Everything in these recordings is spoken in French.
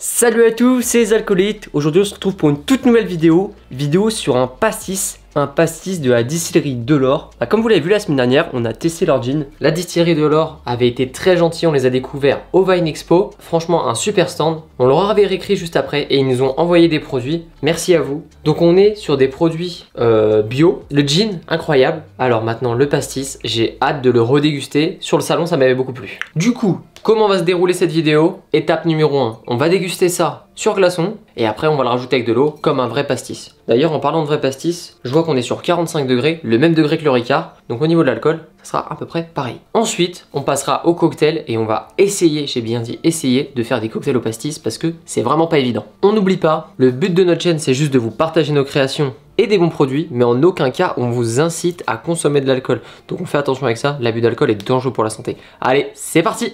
Salut à tous, c'est les Alcoolites. Aujourd'hui on se retrouve pour une toute nouvelle vidéo sur un pastis de la distillerie Delord. Comme vous l'avez vu la semaine dernière, on a testé leur gin. La distillerie Delord avait été très gentille, on les a découverts au Wine Expo. Franchement un super stand, on leur avait réécrit juste après et ils nous ont envoyé des produits. Merci à vous. Donc on est sur des produits bio, le gin incroyable. Alors maintenant le pastis, j'ai hâte de le redéguster. Sur le salon ça m'avait beaucoup plu. Du coup, comment va se dérouler cette vidéo? Étape numéro 1, on va déguster ça sur glaçon et après on va le rajouter avec de l'eau comme un vrai pastis. D'ailleurs en parlant de vrai pastis, je vois qu'on est sur 45 degrés, le même degré que le Ricard, donc au niveau de l'alcool, ça sera à peu près pareil. Ensuite, on passera au cocktail et on va essayer, j'ai bien dit essayer, de faire des cocktails au pastis parce que c'est vraiment pas évident. On n'oublie pas, le but de notre chaîne c'est juste de vous partager nos créations et des bons produits, mais en aucun cas on vous incite à consommer de l'alcool. Donc on fait attention avec ça, l'abus d'alcool est dangereux pour la santé. Allez, c'est parti!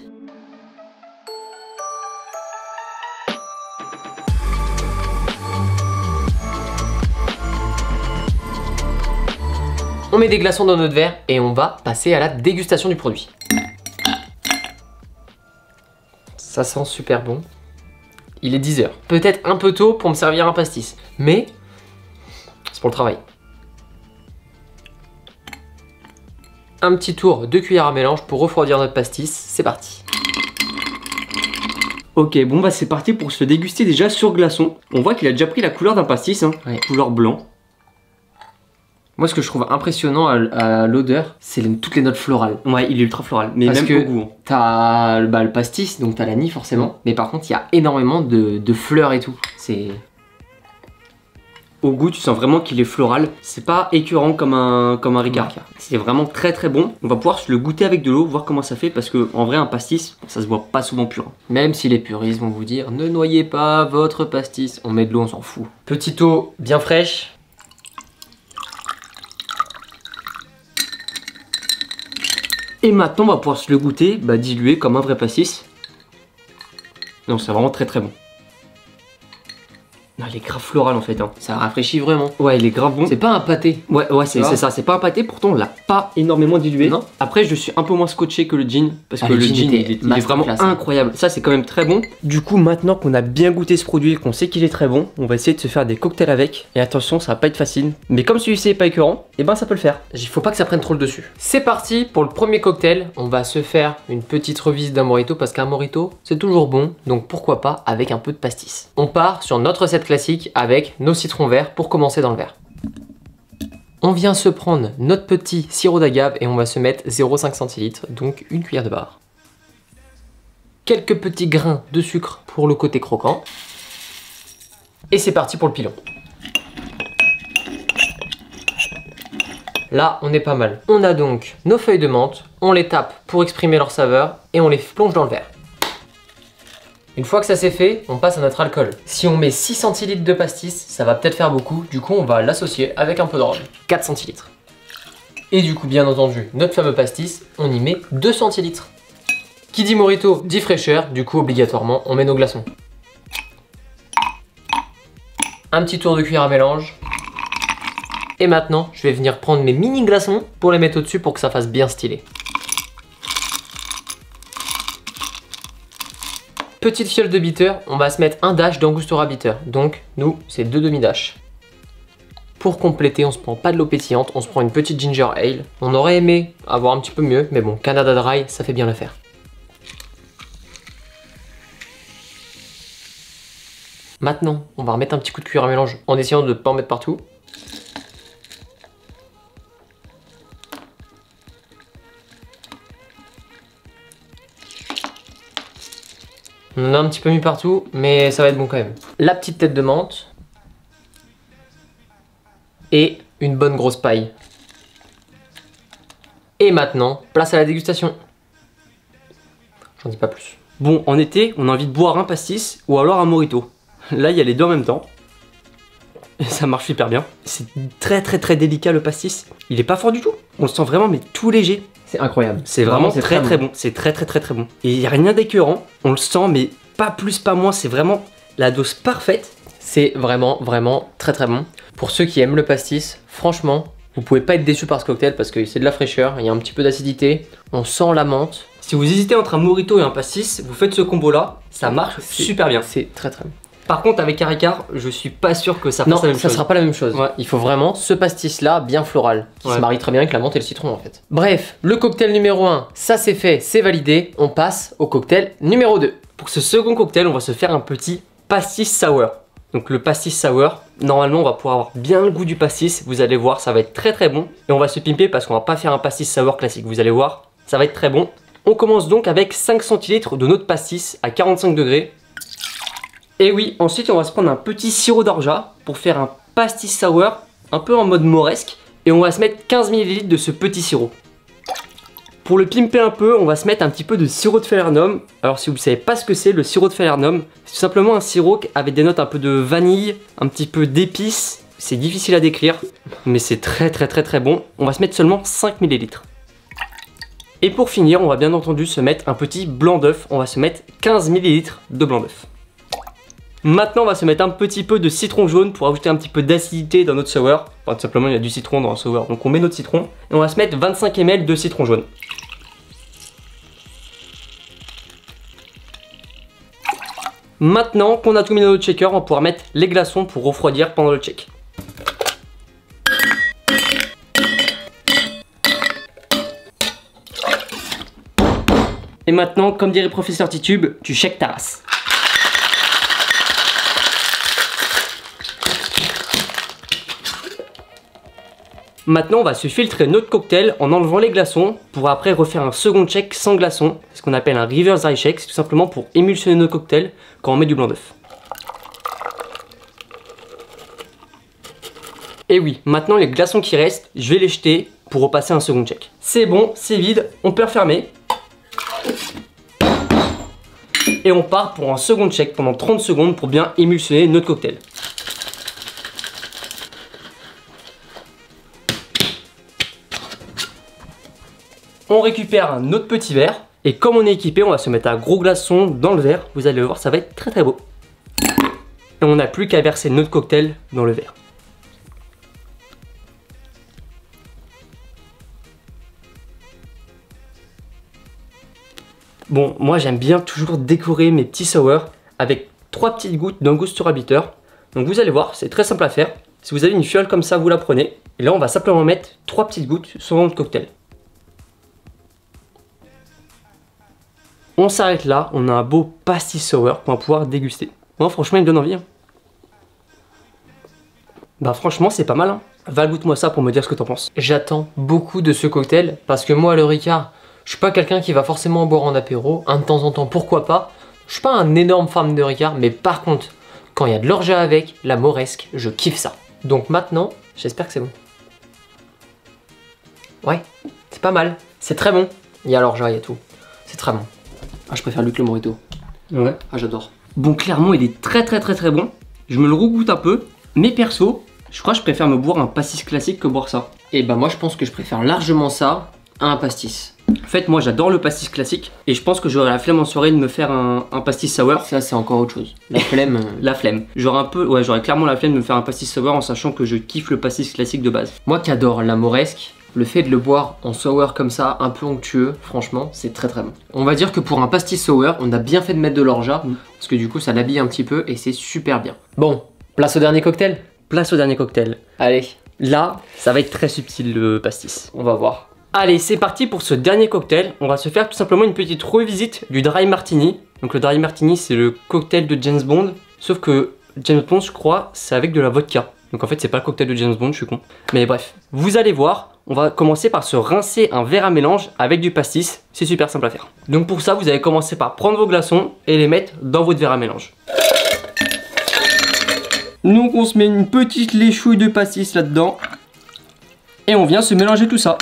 On met des glaçons dans notre verre et on va passer à la dégustation du produit. Ça sent super bon. Il est 10 h. Peut-être un peu tôt pour me servir un pastis, mais c'est pour le travail. Un petit tour de cuillère à mélange pour refroidir notre pastis. C'est parti. Ok, bon bah c'est parti pour se déguster déjà sur glaçon. On voit qu'il a déjà pris la couleur d'un pastis, hein, ouais. Couleur blanc. Moi, ce que je trouve impressionnant à l'odeur, c'est toutes les notes florales. Ouais, il est ultra floral, mais parce même que au goût. T'as le pastis, donc t'as l'anis forcément. Mais par contre, il y a énormément de fleurs et tout. C'est... Au goût, tu sens vraiment qu'il est floral. C'est pas écœurant comme un Ricard. C'est vraiment très très bon. On va pouvoir se le goûter avec de l'eau, voir comment ça fait. Parce que en vrai, un pastis, ça se boit pas souvent pur. Même si les puristes vont vous dire, ne noyez pas votre pastis. On met de l'eau, on s'en fout. Petite eau bien fraîche. Et maintenant, on va pouvoir se le goûter, dilué comme un vrai pastis. Non, c'est vraiment très très bon. Non, il est grave floral en fait. Hein. Ça rafraîchit vraiment. Ouais, il est grave bon. C'est pas un pâté. Ouais, c'est ça. C'est pas un pâté, pourtant on l'a pas énormément dilué. Non. Après, je suis un peu moins scotché que le gin. Parce que le gin, il est vraiment incroyable. Ça, c'est quand même très bon. Du coup, maintenant qu'on a bien goûté ce produit et qu'on sait qu'il est très bon, on va essayer de se faire des cocktails avec. Et attention, ça va pas être facile. Mais comme celui-ci est pas écœurant, et ben ça peut le faire. Il faut pas que ça prenne trop le dessus. C'est parti pour le premier cocktail. On va se faire une petite revisite d'un mojito parce qu'un mojito, c'est toujours bon. Donc pourquoi pas avec un peu de pastis. On part sur notre recette classique avec nos citrons verts pour commencer dans le verre. On vient se prendre notre petit sirop d'agave et on va se mettre 0,5 centilitres, donc une cuillère de beurre. Quelques petits grains de sucre pour le côté croquant. Et c'est parti pour le pilon. Là, on est pas mal. On a donc nos feuilles de menthe, on les tape pour exprimer leur saveur et on les plonge dans le verre. Une fois que ça c'est fait, on passe à notre alcool. Si on met 6 centilitres de pastis, ça va peut-être faire beaucoup, du coup on va l'associer avec un peu de rhum, 4 centilitres. Et du coup bien entendu, notre fameux pastis, on y met 2 centilitres. Qui dit mojito dit fraîcheur, du coup obligatoirement on met nos glaçons. Un petit tour de cuillère à mélange. Et maintenant, je vais venir prendre mes mini glaçons pour les mettre au-dessus pour que ça fasse bien stylé. Petite fiole de bitter, on va se mettre un dash d'Angostura bitter. Donc, nous, c'est 2 demi-dash. Pour compléter, on se prend pas de l'eau pétillante, on se prend une petite ginger ale. On aurait aimé avoir un petit peu mieux, mais bon, Canada Dry, ça fait bien l'affaire. Maintenant, on va remettre un petit coup de cuillère à mélange en essayant de ne pas en mettre partout. On en a un petit peu mis partout, mais ça va être bon quand même. La petite tête de menthe. Et une bonne grosse paille. Et maintenant, place à la dégustation. J'en dis pas plus. Bon, en été, on a envie de boire un pastis ou alors un mojito. Là, il y a les deux en même temps. Et ça marche super bien. C'est très très très délicat le pastis. Il est pas fort du tout. On le sent vraiment mais tout léger. C'est incroyable. C'est vraiment très très bon. C'est très très très très bon. Et il n'y a rien d'écœurant. On le sent mais pas plus pas moins. C'est vraiment la dose parfaite. C'est vraiment vraiment très très bon. Pour ceux qui aiment le pastis, franchement, vous pouvez pas être déçus par ce cocktail parce que c'est de la fraîcheur. Il y a un petit peu d'acidité. On sent la menthe. Si vous hésitez entre un mojito et un pastis, vous faites ce combo là, ça marche super bien. C'est très bien. Par contre avec Caracar, je suis pas sûr que ça fasse la même chose. Non, ça sera pas la même chose. Ouais. Il faut vraiment ce pastis là bien floral qui se marie très bien avec la menthe et le citron en fait. Bref, le cocktail numéro 1, ça c'est fait, c'est validé. On passe au cocktail numéro 2. Pour ce second cocktail, on va se faire un petit pastis sour. Donc le pastis sour, normalement on va pouvoir avoir bien le goût du pastis, vous allez voir, ça va être très bon. Et on va se pimper parce qu'on va pas faire un pastis sour classique, vous allez voir, ça va être très bon. On commence donc avec 5 centilitres de notre pastis à 45 degrés. Et oui, ensuite on va se prendre un petit sirop d'orgeat pour faire un pastis sour un peu en mode moresque. Et on va se mettre 15 ml de ce petit sirop. Pour le pimper un peu, on va se mettre un petit peu de sirop de falernum. Alors si vous ne savez pas ce que c'est le sirop de falernum, c'est tout simplement un sirop avec des notes un peu de vanille, un petit peu d'épices. C'est difficile à décrire, mais c'est très bon. On va se mettre seulement 5 ml. Et pour finir, on va bien entendu se mettre un petit blanc d'œuf. On va se mettre 15 ml de blanc d'œuf. Maintenant on va se mettre un petit peu de citron jaune pour ajouter un petit peu d'acidité dans notre sour. Enfin, tout simplement il y a du citron dans un sour, donc on met notre citron. Et on va se mettre 25 ml de citron jaune. Maintenant qu'on a tout mis dans notre shaker, on va pouvoir mettre les glaçons pour refroidir pendant le shake. Et maintenant, comme dirait professeur Titube, tu shakes ta race. Maintenant, on va se filtrer notre cocktail en enlevant les glaçons pour après refaire un second shake sans glaçons. C'est ce qu'on appelle un reverse dry shake, c'est tout simplement pour émulsionner nos cocktails quand on met du blanc d'œuf. Et oui, maintenant les glaçons qui restent, je vais les jeter pour repasser un second shake. C'est bon, c'est vide, on peut refermer. Et on part pour un second shake pendant 30 secondes pour bien émulsionner notre cocktail. On récupère un autre petit verre et comme on est équipé, on va se mettre un gros glaçon dans le verre. Vous allez le voir, ça va être très beau. Et on n'a plus qu'à verser notre cocktail dans le verre. Bon, moi j'aime bien toujours décorer mes petits sours avec 3 petites gouttes d'angostura bitter. Donc vous allez voir, c'est très simple à faire. Si vous avez une fiole comme ça, vous la prenez. Et là, on va simplement mettre 3 petites gouttes sur notre cocktail. On s'arrête là, on a un beau pastis sour qu'on va pouvoir déguster. Moi franchement il me donne envie. Bah franchement c'est pas mal hein. Va goûte-moi ça pour me dire ce que t'en penses. J'attends beaucoup de ce cocktail parce que moi le Ricard, je suis pas quelqu'un qui va forcément en boire en apéro. Un de temps en temps pourquoi pas. Je suis pas un énorme fan de Ricard, mais par contre quand il y a de l'orgeat avec, la moresque, je kiffe ça. Donc maintenant, j'espère que c'est bon. Ouais, c'est pas mal, c'est très bon. Il y a l'orgeat, il y a tout. C'est très bon. Ah, je préfère lui que le mojito. Ouais. Ah, j'adore. Bon, clairement, il est très bon. Je me le regoute un peu. Mais perso, je crois que je préfère me boire un pastis classique que boire ça. Et bah, moi, je pense que je préfère largement ça à un pastis. En fait, moi, j'adore le pastis classique. Et je pense que j'aurais la flemme en soirée de me faire un pastis sour. Ça, c'est encore autre chose. La flemme. La flemme. J'aurais clairement la flemme de me faire un pastis sour en sachant que je kiffe le pastis classique de base. Moi qui adore la moresque, le fait de le boire en sour comme ça, un peu onctueux, franchement, c'est très bon. On va dire que pour un pastis sour, on a bien fait de mettre de l'orgeat, parce que du coup, ça l'habille un petit peu et c'est super bien. Bon, place au dernier cocktail. Place au dernier cocktail. Allez. Là, ça va être très subtil le pastis. On va voir. Allez, c'est parti pour ce dernier cocktail. On va se faire tout simplement une petite revisite du Dry Martini. Donc le Dry Martini, c'est le cocktail de James Bond, sauf que James Bond, je crois, c'est avec de la vodka. Donc en fait, c'est pas le cocktail de James Bond, je suis con. Mais bref, vous allez voir. On va commencer par se rincer un verre à mélange avec du pastis, c'est super simple à faire. Donc pour ça, vous allez commencer par prendre vos glaçons et les mettre dans votre verre à mélange. Donc on se met une petite léchouille de pastis là-dedans. Et on vient se mélanger tout ça.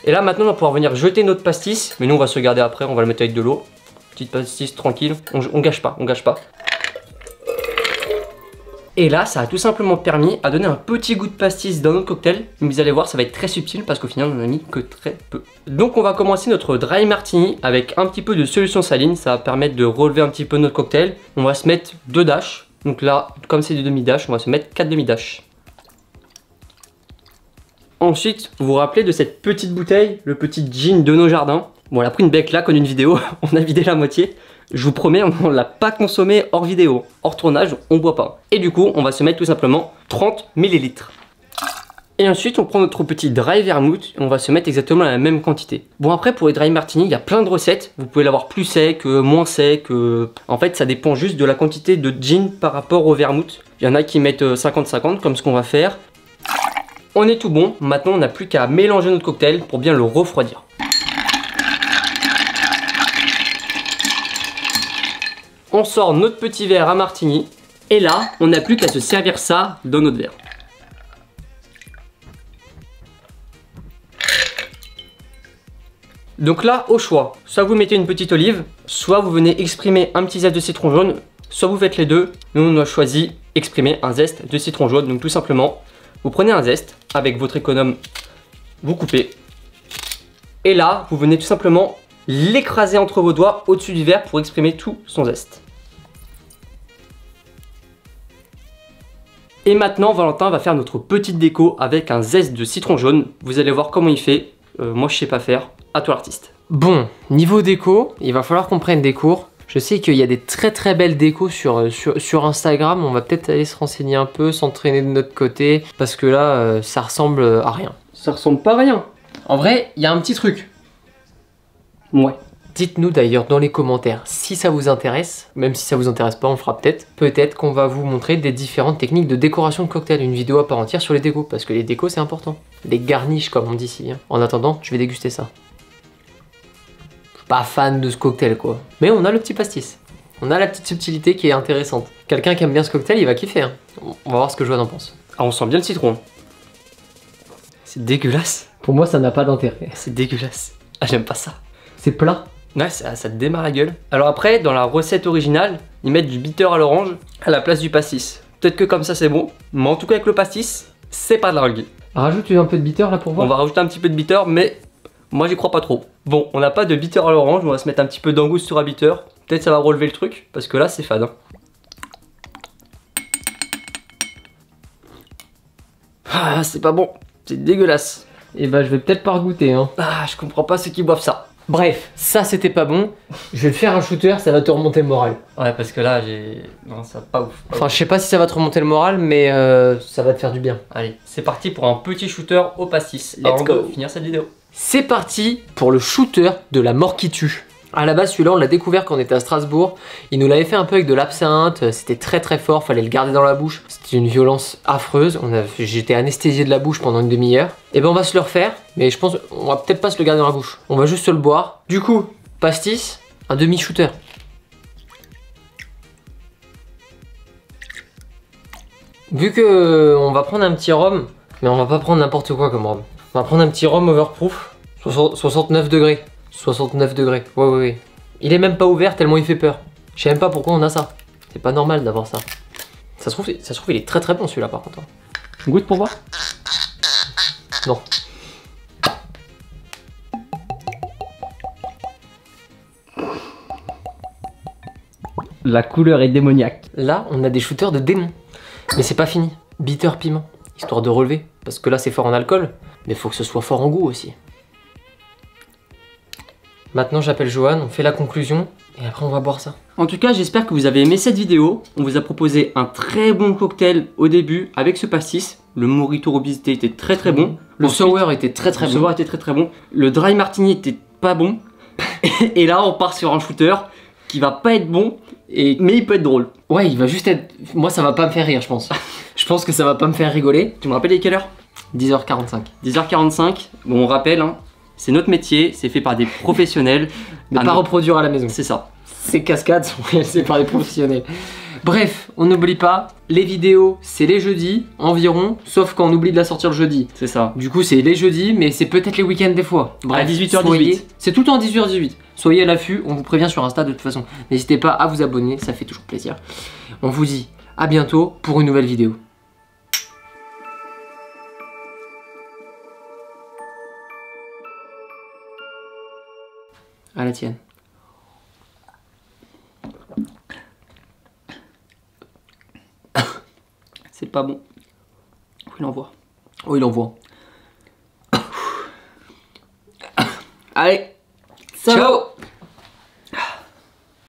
Et là maintenant on va pouvoir venir jeter notre pastis. Mais nous on va se garder après, on va le mettre avec de l'eau. Petite pastis tranquille, on gâche pas, Et là, ça a tout simplement permis à donner un petit goût de pastis dans notre cocktail. Mais vous allez voir, ça va être très subtil parce qu'au final, on en a mis que très peu. Donc on va commencer notre Dry Martini avec un petit peu de solution saline. Ça va permettre de relever un petit peu notre cocktail. On va se mettre 2 dashs. Donc là, comme c'est des demi-dashs, on va se mettre 4 demi-dashs. Ensuite, vous vous rappelez de cette petite bouteille, le petit gin de nos jardins. Bon, on a pris une bec là, comme une vidéo, on a vidé la moitié. Je vous promets, on ne l'a pas consommé hors vidéo. Hors tournage, on boit pas. Et du coup, on va se mettre tout simplement 30 ml. Et ensuite, on prend notre petit dry vermouth et on va se mettre exactement la même quantité. Bon, après, pour les dry martini, il y a plein de recettes. Vous pouvez l'avoir plus sec, moins sec. En fait, ça dépend juste de la quantité de gin par rapport au vermouth. Il y en a qui mettent 50-50, comme ce qu'on va faire. On est tout bon. Maintenant, on n'a plus qu'à mélanger notre cocktail pour bien le refroidir. On sort notre petit verre à martini. Et là, on n'a plus qu'à se servir ça dans notre verre. Donc là, au choix, soit vous mettez une petite olive, soit vous venez exprimer un petit zeste de citron jaune, soit vous faites les deux. Nous, on a choisi exprimer un zeste de citron jaune. Donc tout simplement, vous prenez un zeste, avec votre économe, vous coupez. Et là, vous venez tout simplement l'écraser entre vos doigts au-dessus du verre pour exprimer tout son zeste. Et maintenant, Valentin va faire notre petite déco avec un zeste de citron jaune. Vous allez voir comment il fait. Moi, je sais pas faire. À toi l'artiste. Bon, niveau déco, il va falloir qu'on prenne des cours. Je sais qu'il y a des très belles décos sur Instagram. On va peut-être aller se renseigner un peu, s'entraîner de notre côté. Parce que là, ça ressemble à rien. Ça ressemble pas à rien. En vrai, il y a un petit truc. Ouais. Dites-nous d'ailleurs dans les commentaires si ça vous intéresse. Même si ça vous intéresse pas, on le fera peut-être. Peut-être qu'on va vous montrer des différentes techniques de décoration de cocktail. Une vidéo à part entière sur les décos. Parce que les décos, c'est important. Les garnishes, comme on dit si bien. En attendant, je vais déguster ça. Pas fan de ce cocktail quoi. Mais on a le petit pastis. On a la petite subtilité qui est intéressante. Quelqu'un qui aime bien ce cocktail, il va kiffer. Hein. On va voir ce que Joanne en pense. Ah, on sent bien le citron. C'est dégueulasse. Pour moi, ça n'a pas d'intérêt. C'est dégueulasse. Ah, j'aime pas ça. C'est plat. Ouais, ça te démarre la gueule. Alors après, dans la recette originale, ils mettent du bitter à l'orange à la place du pastis. Peut-être que comme ça c'est bon, mais en tout cas avec le pastis, c'est pas dingue. Rajoute un peu de bitter là pour voir. On va rajouter un petit peu de bitter, mais moi j'y crois pas trop. Bon, on n'a pas de bitter à l'orange, on va se mettre un petit peu d'angostura bitter. Peut-être ça va relever le truc, parce que là c'est fade. Hein. Ah, c'est pas bon, c'est dégueulasse. Et bah je vais peut-être pas regoûter hein. Ah, je comprends pas ceux qui boivent ça. Bref, ça c'était pas bon. Je vais te faire un shooter, ça va te remonter le moral. Ouais, parce que là j'ai... Non, ça va pas ouf. Enfin, je sais pas si ça va te remonter le moral, mais ça va te faire du bien. Allez, c'est parti pour un petit shooter au pastis. Let's go. Finir cette vidéo. C'est parti pour le shooter de la mort qui tue. À la base, celui-là, on l'a découvert quand on était à Strasbourg. Il nous l'avait fait un peu avec de l'absinthe. C'était très fort, fallait le garder dans la bouche. C'était une violence affreuse. J'étais anesthésié de la bouche pendant une demi-heure. Et ben, on va se le refaire, mais je pense on va peut-être pas se le garder dans la bouche. On va juste se le boire. Du coup, pastis, un demi-shooter. Vu que on va prendre un petit rhum, mais on va pas prendre n'importe quoi comme rhum. On va prendre un petit rhum overproof, 69 degrés. 69 degrés, ouais. Il est même pas ouvert tellement il fait peur. Je sais même pas pourquoi on a ça. C'est pas normal d'avoir ça. Ça se trouve il est très bon celui-là par contre. Goûte pour voir. Non. La couleur est démoniaque. Là, on a des shooters de démons. Mais c'est pas fini. Bitter piment, histoire de relever. Parce que là, c'est fort en alcool, mais faut que ce soit fort en goût aussi. Maintenant, j'appelle Joanne, on fait la conclusion, et après on va boire ça. En tout cas, j'espère que vous avez aimé cette vidéo. On vous a proposé un très bon cocktail au début avec ce pastis. Le Mojito Robusté était très bon. Le sour était très bon. Le sour était très bon. Le dry martini était pas bon. Et là, on part sur un shooter qui va pas être bon, mais il peut être drôle. Ouais, il va juste être... Moi, ça va pas me faire rire, je pense. Je pense que ça va pas me faire rigoler. Tu me rappelles à quelle heure? 10h45. 10h45. Bon, on rappelle, hein, c'est notre métier, c'est fait par des professionnels. Ne pas reproduire à la maison. C'est ça. Ces cascades sont réalisées par des professionnels. Bref, on n'oublie pas, les vidéos, c'est les jeudis environ, sauf quand on oublie de la sortir le jeudi. C'est ça. Du coup, c'est les jeudis, mais c'est peut-être les week-ends des fois. Bref, à 18h18. C'est tout le temps à 18h18. Soyez à l'affût, on vous prévient sur Insta de toute façon. N'hésitez pas à vous abonner, ça fait toujours plaisir. On vous dit à bientôt pour une nouvelle vidéo. À la tienne. C'est pas bon. Il envoie. Oh, il envoie. Allez, ciao.